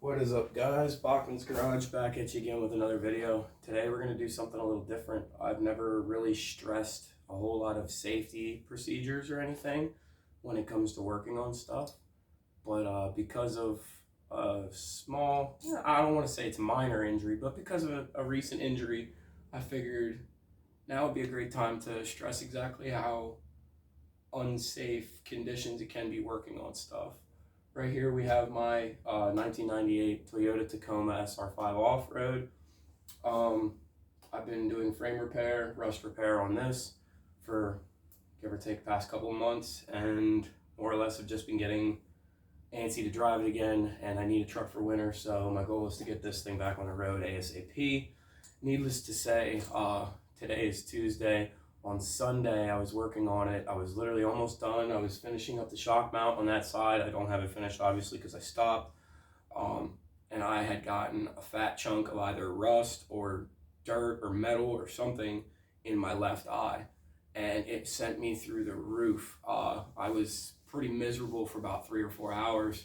What is up, guys? Bachman's Garage back at you again with another video. Today we're going to do something a little different. I've never really stressed a whole lot of safety procedures or anything when it comes to working on stuff, but because of a small, I don't want to say it's a minor injury, but because of a recent injury, I figured now would be a great time to stress exactly how unsafe conditions it can be working on stuff. Right here we have my 1998 Toyota Tacoma SR5 off-road. I've been doing frame repair, rust repair on this for give or take the past couple of months, and more or less have just been getting antsy to drive it again, and I need a truck for winter, so my goal is to get this thing back on the road ASAP. Needless to say, today is Tuesday. On Sunday, I was working on it. I was literally almost done. I was finishing up the shock mount on that side. I don't have it finished, obviously, because I stopped. And I had gotten a fat chunk of either rust or dirt or metal or something in my left eye. And it sent me through the roof. I was pretty miserable for about 3 or 4 hours.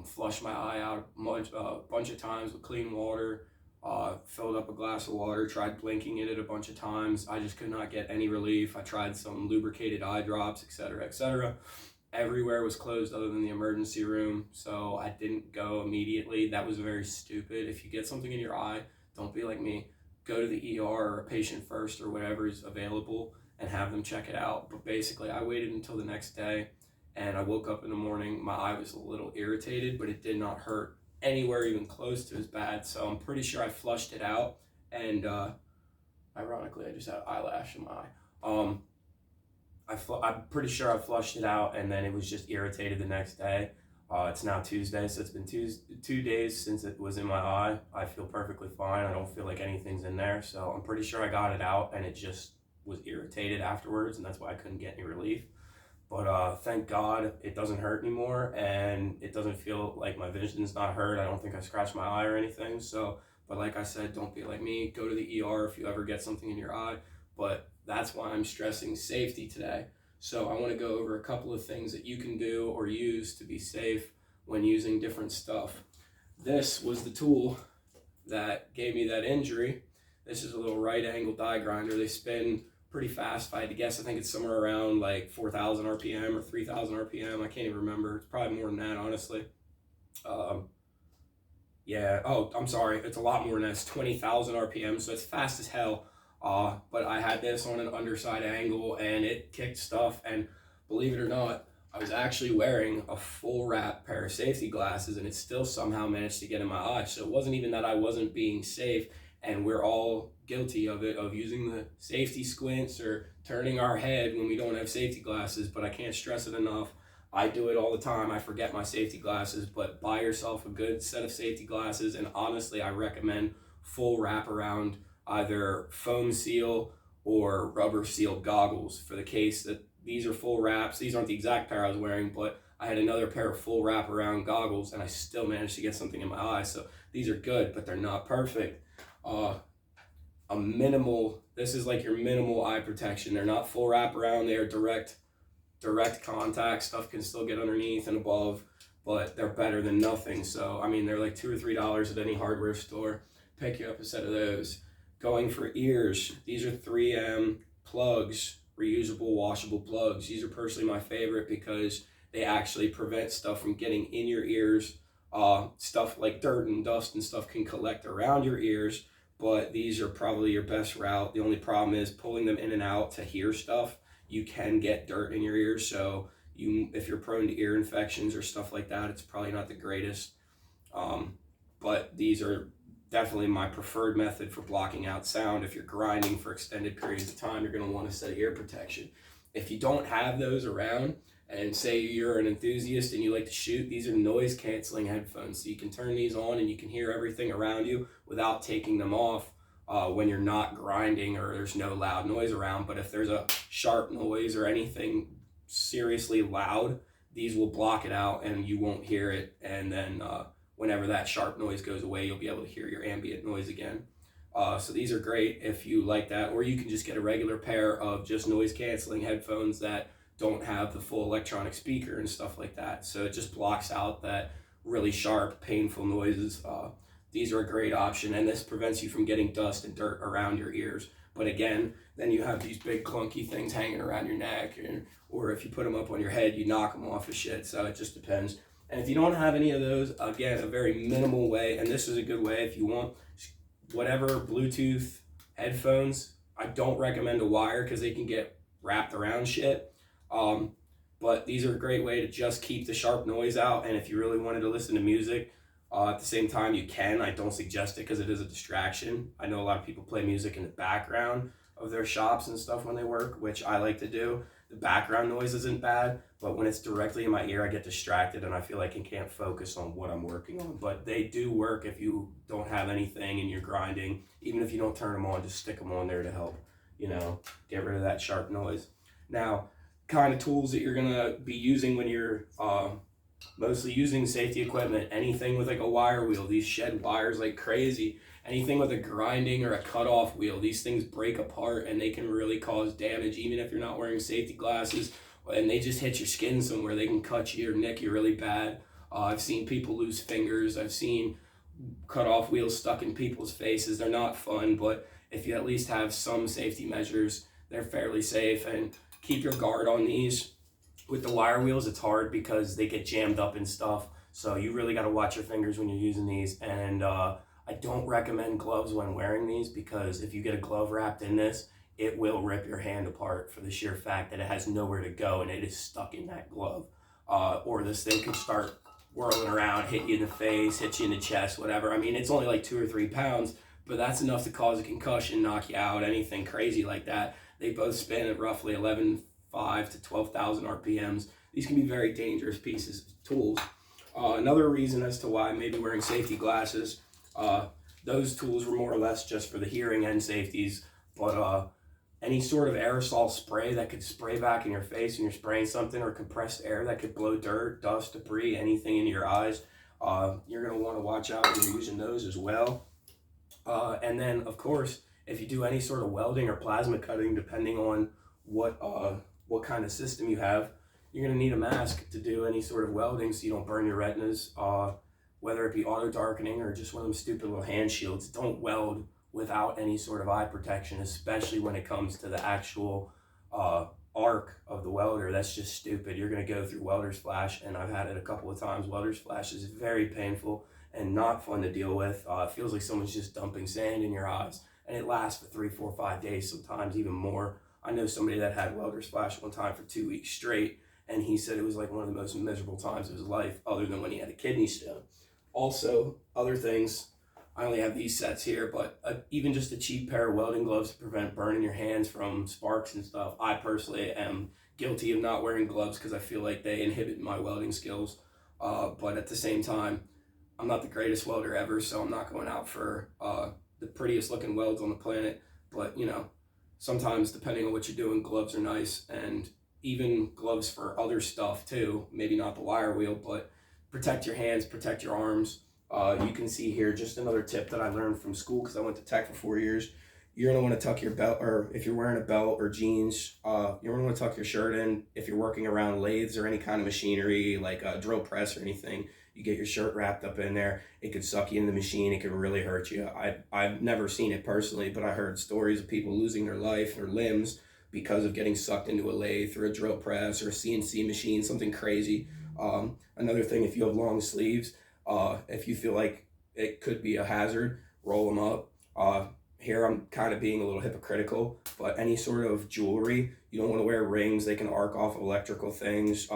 Flushed my eye out a bunch of times with clean water. Filled up a glass of water, tried blinking it a bunch of times. I just could not get any relief. I tried some lubricated eye drops, etc., etc. Everywhere was closed other than the emergency room, so I didn't go immediately. That was very stupid. If you get something in your eye, don't be like me. Go to the ER or a patient first or whatever is available and have them check it out. But basically, I waited until the next day, and I woke up in the morning. My eye was a little irritated, but it did not hurt anywhere even close to as bad, so I'm pretty sure I flushed it out, and ironically I just had eyelash in my eye. I'm pretty sure I flushed it out, and then it was just irritated the next day. It's now Tuesday, so it's been two days since it was in my eye. I feel perfectly fine. I don't feel like anything's in there, so I'm pretty sure I got it out, and it just was irritated afterwards, and that's why I couldn't get any relief. But thank God it doesn't hurt anymore, and it doesn't feel like my vision's not hurt. I don't think I scratched my eye or anything. So, but like I said, don't be like me. Go to the ER if you ever get something in your eye. But that's why I'm stressing safety today. So I want to go over a couple of things that you can do or use to be safe when using different stuff. This was the tool that gave me that injury. This is a little right angle die grinder. They spin pretty fast. If I had to guess, I think it's somewhere around like 4,000 RPM or 3,000 RPM. I can't even remember. It's probably more than that, honestly. Yeah, oh, I'm sorry. It's a lot more than that. It's 20,000 RPM, so it's fast as hell. But I had this on an underside angle, and it kicked stuff, and believe it or not, I was actually wearing a full wrap pair of safety glasses, and it still somehow managed to get in my eye. So it wasn't even that I wasn't being safe, and we're all guilty of it, of using the safety squints or turning our head when we don't have safety glasses, but I can't stress it enough. I do it all the time. I forget my safety glasses, but buy yourself a good set of safety glasses, and honestly, I recommend full wraparound, either foam seal or rubber seal goggles for the case that these are full wraps. These aren't the exact pair I was wearing, but I had another pair of full wraparound goggles, and I still managed to get something in my eye. So these are good, but they're not perfect. This is like your minimal eye protection. They're not full wraparound. They are direct contact. Stuff can still get underneath and above, but they're better than nothing. So I mean, they're like $2 or $3 at any hardware store. Pick you up a set of those. Going for ears, these are 3M plugs, reusable washable plugs. These are personally my favorite because they actually prevent stuff from getting in your ears. Stuff like dirt and dust and stuff can collect around your ears, but these are probably your best route. The only problem is pulling them in and out to hear stuff. You can get dirt in your ears, so if you're prone to ear infections or stuff like that, it's probably not the greatest. But these are definitely my preferred method for blocking out sound. If you're grinding for extended periods of time, you're going to want a set of ear protection. If you don't have those around, and say you're an enthusiast and you like to shoot, these are noise canceling headphones. So you can turn these on and you can hear everything around you without taking them off when you're not grinding or there's no loud noise around. But if there's a sharp noise or anything seriously loud, these will block it out and you won't hear it. And then whenever that sharp noise goes away, you'll be able to hear your ambient noise again. So these are great if you like that, or you can just get a regular pair of just noise canceling headphones that don't have the full electronic speaker and stuff like that. So it just blocks out that really sharp, painful noises, these are a great option, and this prevents you from getting dust and dirt around your ears. But again, then you have these big clunky things hanging around your neck, or if you put them up on your head, you knock them off of shit. So it just depends. And if you don't have any of those, again, a very minimal way, and this is a good way if you want whatever Bluetooth headphones. I don't recommend a wire because they can get wrapped around shit. But these are a great way to just keep the sharp noise out. And if you really wanted to listen to music at the same time, you can. I don't suggest it because it is a distraction. I know a lot of people play music in the background of their shops and stuff when they work, which I like to do. The background noise isn't bad, but when it's directly in my ear, I get distracted and I feel like I can't focus on what I'm working on. But they do work if you don't have anything and you're grinding. Even if you don't turn them on, just stick them on there to help, get rid of that sharp noise. Now, kind of tools that you're gonna be using when you're mostly using safety equipment, anything with like a wire wheel, these shed wires like crazy. Anything with a grinding or a cutoff wheel, these things break apart and they can really cause damage even if you're not wearing safety glasses, and they just hit your skin somewhere. They can cut you or nick you really bad. I've seen people lose fingers. I've seen cutoff wheels stuck in people's faces. They're not fun, but if you at least have some safety measures, they're fairly safe. And keep your guard on these. With the wire wheels, it's hard because they get jammed up and stuff. So you really got to watch your fingers when you're using these. And I don't recommend gloves when wearing these because if you get a glove wrapped in this, it will rip your hand apart for the sheer fact that it has nowhere to go and it is stuck in that glove. Or this thing could start whirling around, hit you in the face, hit you in the chest, whatever. I mean, it's only like 2 or 3 pounds, but that's enough to cause a concussion, knock you out, anything crazy like that. They both spin at roughly 11,500 to 12,000 RPMs. These can be very dangerous pieces of tools. Another reason as to why maybe wearing safety glasses, those tools were more or less just for the hearing and safeties, but any sort of aerosol spray that could spray back in your face when you're spraying something, or compressed air that could blow dirt, dust, debris, anything into your eyes, you're going to want to watch out when you're using those as well. And then, of course, if you do any sort of welding or plasma cutting, depending on what kind of system you have, you're going to need a mask to do any sort of welding so you don't burn your retinas, whether it be auto darkening or just one of them stupid little hand shields. Don't weld without any sort of eye protection, especially when it comes to the actual arc of the welder. That's just stupid. You're going to go through welder's flash, and I've had it a couple of times. Welder's flash is very painful and not fun to deal with. It feels like someone's just dumping sand in your eyes, and it lasts for 3, 4, 5 days, sometimes even more. I know somebody that had welder's flash one time for 2 weeks straight, and he said it was like one of the most miserable times of his life, other than when he had a kidney stone. Also, other things, I only have these sets here, but even just a cheap pair of welding gloves to prevent burning your hands from sparks and stuff. I personally am guilty of not wearing gloves because I feel like they inhibit my welding skills. But at the same time, I'm not the greatest welder ever, so I'm not going out for the prettiest looking welds on the planet. But, sometimes depending on what you're doing, gloves are nice, and even gloves for other stuff too. Maybe not the wire wheel, but protect your hands, protect your arms. You can see here just another tip that I learned from school because I went to tech for 4 years. You're going to want to tuck your belt, or if you're wearing a belt or jeans, you're going to want to tuck your shirt in. If you're working around lathes or any kind of machinery like a drill press or anything, you get your shirt wrapped up in there. It could suck you in the machine. It could really hurt you. I've never seen it personally, but I heard stories of people losing their life or limbs because of getting sucked into a lathe or a drill press or a CNC machine, something crazy. Another thing, if you have long sleeves, if you feel like it could be a hazard, roll them up. Here I'm kind of being a little hypocritical, but any sort of jewelry, you don't want to wear rings. They can arc off electrical things.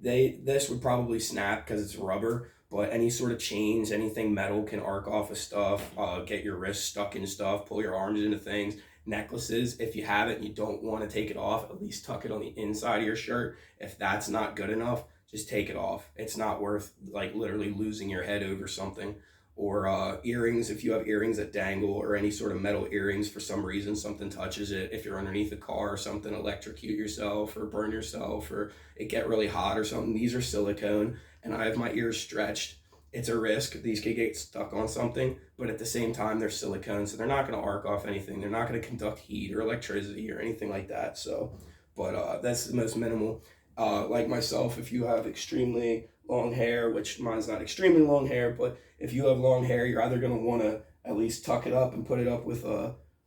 This would probably snap because it's rubber, but any sort of chains, anything metal can arc off of stuff, get your wrists stuck in stuff, pull your arms into things. Necklaces, if you have it and you don't want to take it off, at least tuck it on the inside of your shirt. If that's not good enough, just take it off. It's not worth like literally losing your head over something. Or earrings, if you have earrings that dangle, or any sort of metal earrings for some reason, something touches it. If you're underneath a car or something, electrocute yourself or burn yourself, or it get really hot or something. These are silicone, and I have my ears stretched. It's a risk. These could get stuck on something, but at the same time, they're silicone, so they're not going to arc off anything. They're not going to conduct heat or electricity or anything like that. So, but that's the most minimal. Like myself, if you have extremely long hair, which mine's not extremely long hair, but if you have long hair, you're either going to want to at least tuck it up and put it up with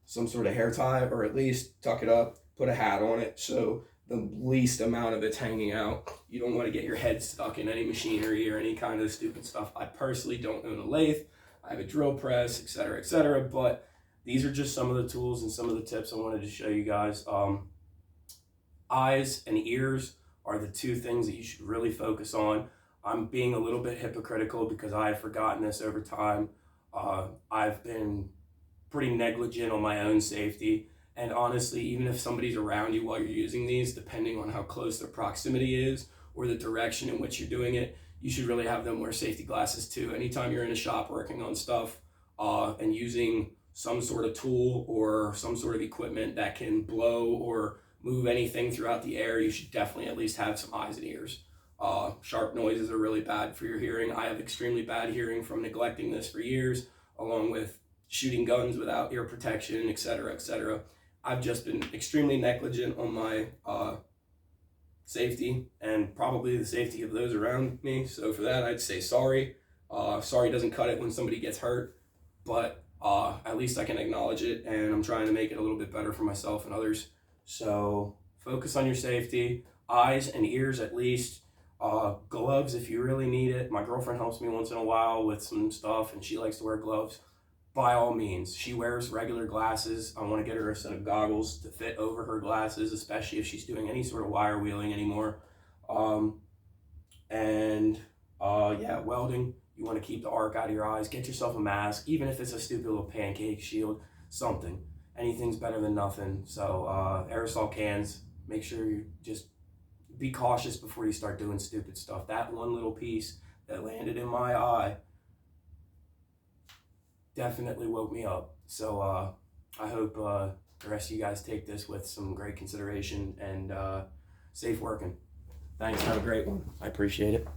some sort of hair tie, or at least tuck it up, put a hat on it, so the least amount of it's hanging out. You don't want to get your head stuck in any machinery or any kind of stupid stuff. I personally don't own a lathe. I have a drill press, etc., but these are just some of the tools and some of the tips I wanted to show you guys. Eyes and ears are the two things that you should really focus on. I'm being a little bit hypocritical because I have forgotten this over time. I've been pretty negligent on my own safety. And honestly, even if somebody's around you while you're using these, depending on how close their proximity is or the direction in which you're doing it, you should really have them wear safety glasses too. Anytime you're in a shop working on stuff and using some sort of tool or some sort of equipment that can blow or move anything throughout the air, you should definitely at least have some eyes and ears. Sharp noises are really bad for your hearing. I have extremely bad hearing from neglecting this for years, along with shooting guns without ear protection, etc. I've just been extremely negligent on my safety and probably the safety of those around me. So for that, I'd say sorry. Sorry doesn't cut it when somebody gets hurt, but at least I can acknowledge it, and I'm trying to make it a little bit better for myself and others. So focus on your safety, eyes and ears at least. Gloves if you really need it. My girlfriend helps me once in a while with some stuff, and she likes to wear gloves. By all means, she wears regular glasses. I want to get her a set of goggles to fit over her glasses, especially if she's doing any sort of wire wheeling anymore. Yeah, welding. You want to keep the arc out of your eyes. Get yourself a mask, even if it's a stupid little pancake shield, something. Anything's better than nothing. So aerosol cans, make sure you just be cautious before you start doing stupid stuff. That one little piece that landed in my eye definitely woke me up. So I hope the rest of you guys take this with some great consideration and safe working. Thanks, have a great one. I appreciate it.